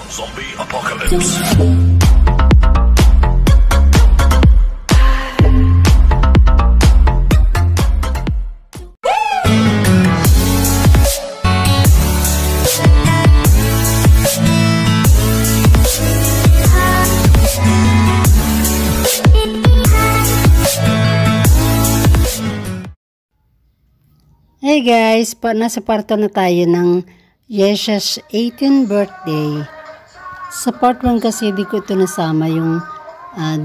Zombie Apocalypse. Hey guys, nasa parto na tayo ng Yesha's 18th birthday. Sa part 1 kasi di ko ito nasama yung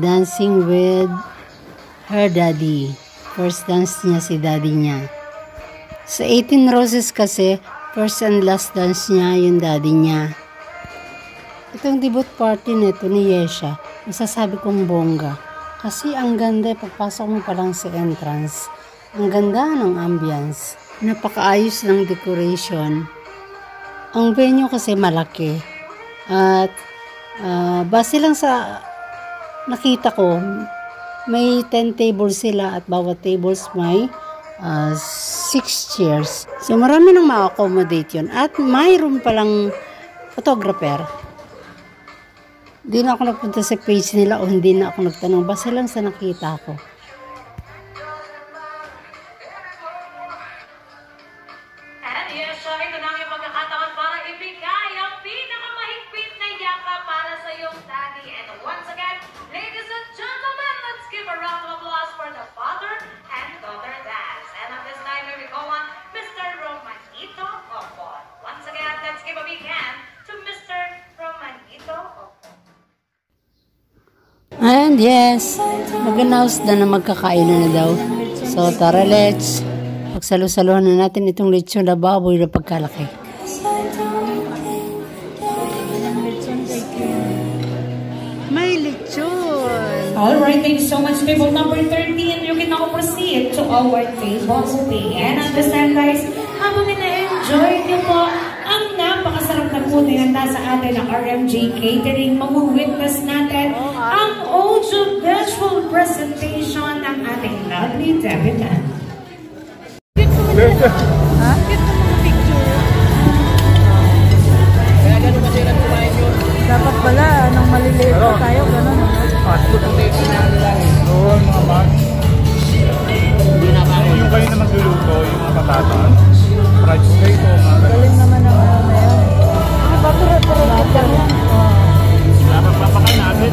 dancing with her daddy. First dance niya si daddy niya. Sa 18 Roses kasi, first and last dance niya yung daddy niya. Itong debut party nito ni Yesha, masasabi kong bongga. Kasi ang ganda, pagpasok mo pa lang sa entrance. Ang ganda ng ambience. Napakaayos ng decoration. Ang venue kasi malaki. At base lang sa nakita ko, may 10 tables sila at bawat tables may 6 chairs. So marami nang ma-accommodate yun. At mayroon palang photographer. Hindi na ako nagpunta sa page nila o hindi na ako nagtanong. Base lang sa nakita ko. And yes, mag-announce na magkakainan na daw. So tara, let's pagsalo-saluhan na natin itong lechon na baboy na pagkalaki. May lechon! Alright, thanks so much, table number 13. You can now proceed to our table. And at this time, guys, habang ina-enjoy niyo po ang napakasarap na food na handa sa atin ng RMJ Catering, mag-witness natin ang audio-visual presentation ng ating lovely debutant. Ha? Kaya gano'n masirap kumain yun. Dapat pala, nang maliliit pa tayo, gano'n. Fast food ang tayo nila. Oo, mga bag. Hindi na kami. Yung kayo na magluluto, yung mga patatas. Fried potato, mga Galing naman ang ano na yan. Napapura-pura lang. Dapat papakain natin.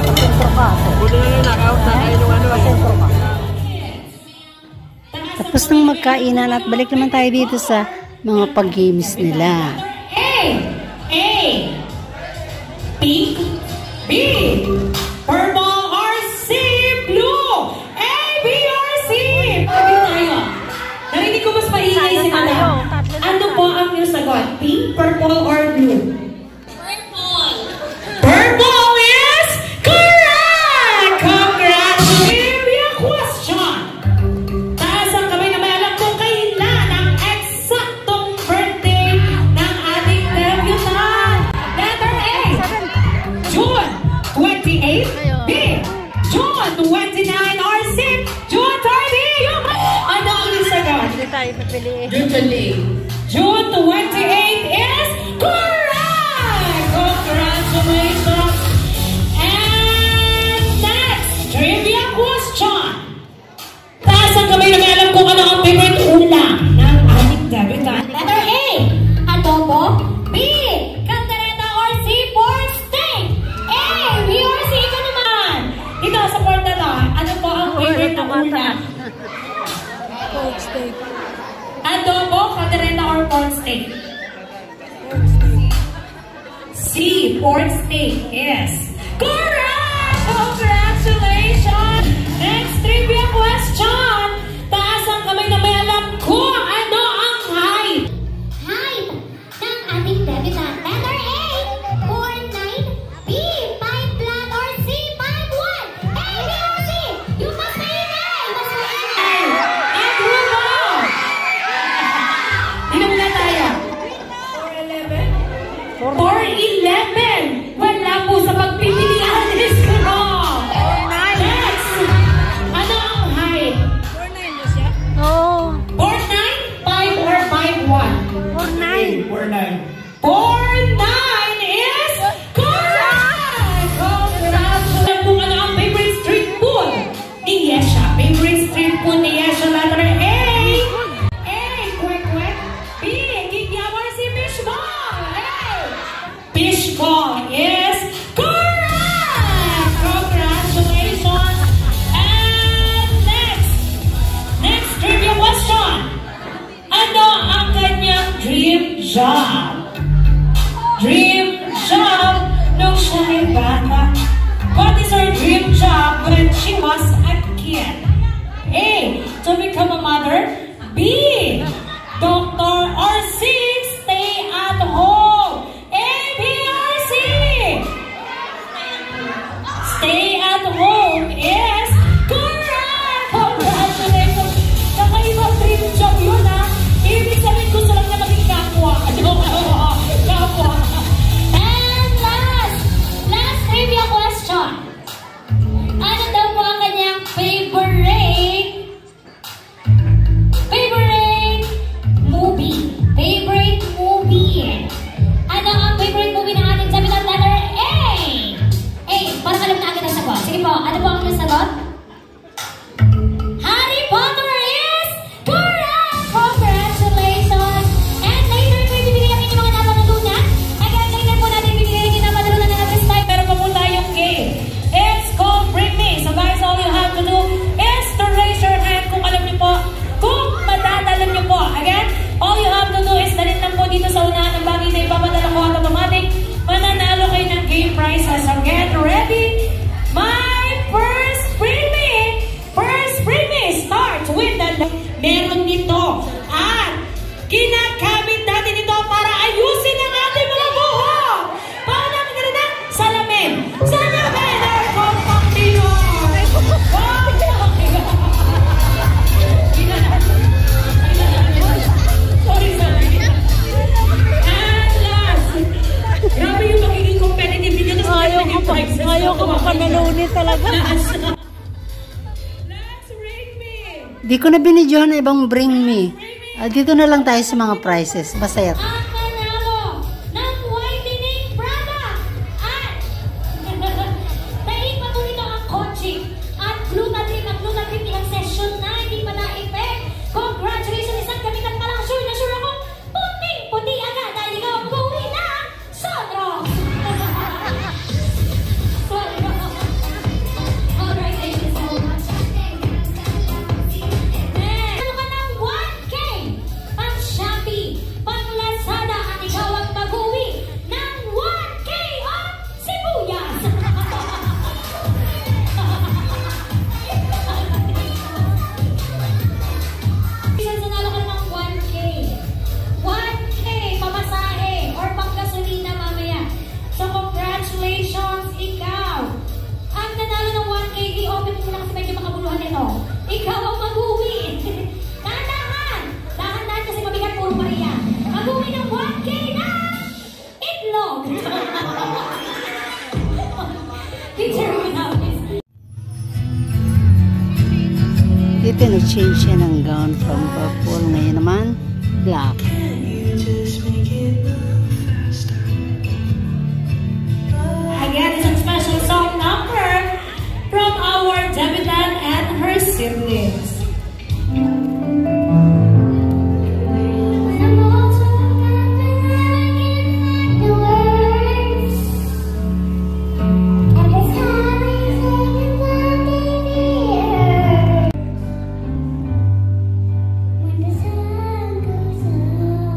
Pasentro ka. Buti na yun, nakaut na tayo ng ano. Pasentro ka. Tapos nang magkainan at balik naman tayo dito sa mga pag-games nila. A, pink, B, purple, or C, blue. A, B, or C. Sabi tayo. Narinig ko mas maingay si Mala. Ano po ang iyong sagot? Pink, purple, or blue? Purple. Purple is correct! Congratulations! Trivia question. Taas ang kamay na may alam kung kailan ang eksaktong birthday ng ating debutant. Letter A, June 28, B, June 29, or C, June 30. Ano ang iyong sagot? Hindi tayo papili. June 28 is correct! Congratulations! And next, trivia question. Taas ang kamay na may alam kung ano ang favorite ulam ng ating debutant. Letter A, adobo. B, caldereta, or C, pork steak. A, B, or C, ikaw naman. Dito sa pork na to, ano po ang favorite na ulam? Pork steak. Adobo, caldereta, or pork steak? C, pork steak. Yes. Correct! Congratulations! Next trivia question. Taas ang kamay na may alam kung ano ang height. Height ng ating debutant. Letter A, 4'9", B, 5 flat, or C, 5'1". A, B, or C? You must maingay! Mas maingay! And move on! Ilan na tayo? 4'11". Wala po sa pagpipilian. Is wrong. Next. Ano ang height? 4'9 ba siya? Oo. 4'9", 5 or 5'1"? 4'9". 49. 49 is correct! Congratulations! Kung ano ang favorite street food ni Yesha. Favorite street food ni Yesha, letter A. A, kwek-kwek. B, gigyawar si fishball. A, fishball is correct! Congratulations! And next trivia question. Ano ang kanyang dream job? Dream job nung siya ay bata. What is her dream job when she was a kid? A, to become a mother. B, doctor. Or C, stay at home. A, B, or C? Stay at home is correct! Congratulations! Kakaibang dream job yun, ha? Ibig sabihin, gusto lang na maging kapwa. Kapwa. And last trivia question. Ano daw po ang kanyang favorite movie? Favorite movie. Ano ang favorite movie ng ating sabi ng letter A? A, parang alam na agad ang sagot. Sige po, ano po ang sagot? Harry Potter is correct! Congratulations! And later po ibibigay ang inyong mga napanalunan. Again, later po natin ibibigay ang inyong napanalunan na natin slide. Pero pa po tayong game. It's called Bring Me. So guys, all you have to do is to raise your hand kung alam niyo po, kung madadalan niyo po. Again, all you have to do is dalhin lang po dito sa unahan ng bagay na ipapadala ko at automatic. Mananalo kayo ng game prizes. So get ready. My first Bring Me starts with the meron nito at ginagamit natin ito para ayusin ang ating mga buhok. Paano namin ganun? Salamin. Salamin are compactino. Sorry. And last, grabe yung magiging competitive video. Ayaw ko mapanalunit talaga. Let's Bring Me. Di ko na binidyohan na ibang Bring Me. Dito na lang tayo sa mga prizes. Masaya. Ang nanalo ng whitening product at dahil pa po nito ang coaching at glutathrin ilang session na hindi pa na-effect. Congratulations, isang gamitan pa lang. Sure na sure ako, puting-puti agad dahil ikaw ang buwi na Sandro! Alright, thank you so much. Ano ka ng 1K? Pang Shopee, pang Lazada, at ikaw ang mag-uwi ng 1K of sibuyas! Minsan nanalo ka ng 1K. 1K pamasahe or pang gasolina mamaya. So congratulations, ikaw. Ang nanalo ng 1K, i-open mo na kasi medyo makabuluhan ito. Ikaw ang mag-uwi. Dahan-dahan kasi mabigat puro Maria. Mag-uwi ng 1K na itlog. Picture mo na. Dito na-change siya ng gown from purple. Ngayon naman, black. Again, it's a special song number from our debutant and her siblings. When the sun goes up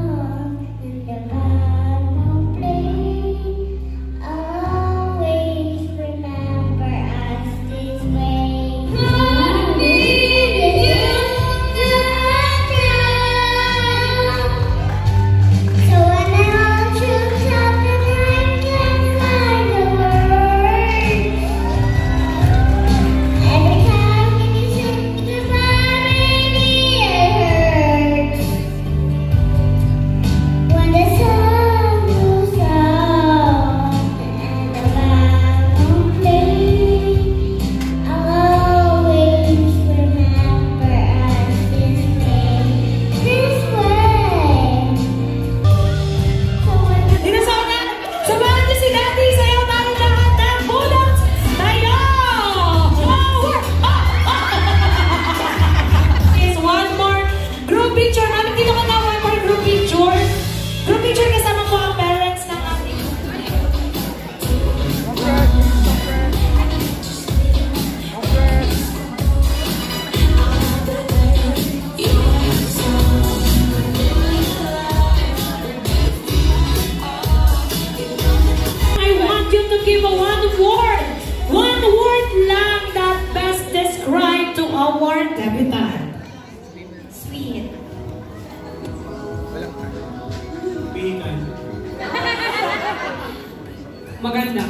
Maganda.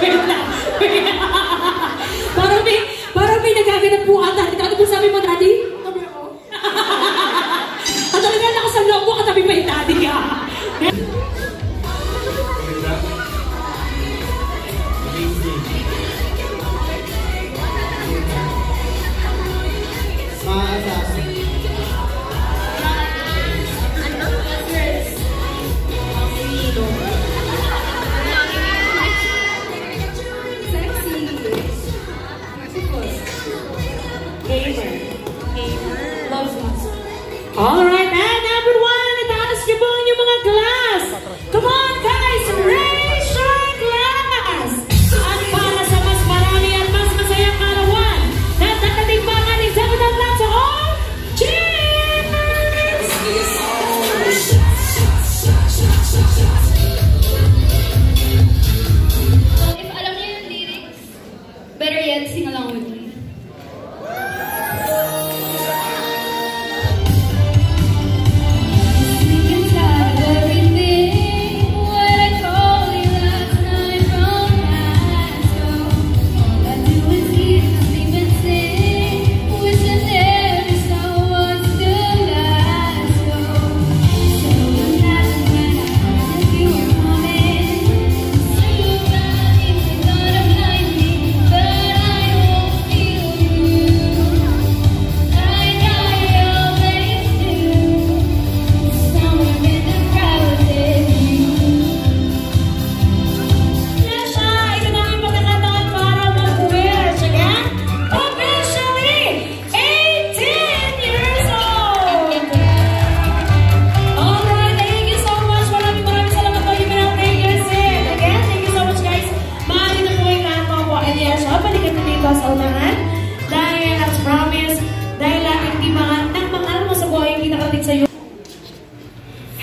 Wait lang. Parang may nagaganap po ata. Ano po sabi mo, Daddy? Sabi ako. Talaga lang ako sa loob mo, katabi pa yung Daddy ka. Alright, and everyone, itaas niyo po yung mga glass. Come on, guys, raise your glass. At para sa mas marami at mas masayang karawan, natatating pa nga ni Davidan Lanza on cheers! If alam niyo yung lyrics, better yet, sing along with me.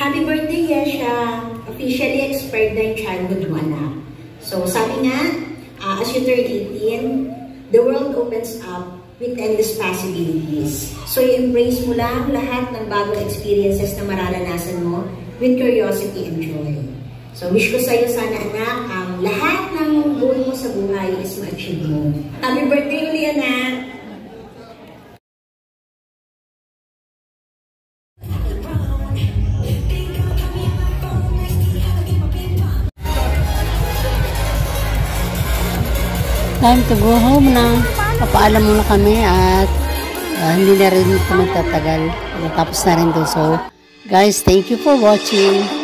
Happy birthday, Yesha! Officially expired na yung childhood mo, anak. So, sabi nga, as you turn 18, the world opens up with endless possibilities. So, i-embrace mo lang lahat ng bagong experiences na mararanasan mo with curiosity and joy. So, wish ko sa'yo sana, anak, ang lahat ng goal mo sa buhay is ma-achieve mo. Happy birthday uli, anak! Time to go home na. Papaalam muna kami at hindi na rin ito magtatagal. Natapos na rin to. So, guys, thank you for watching.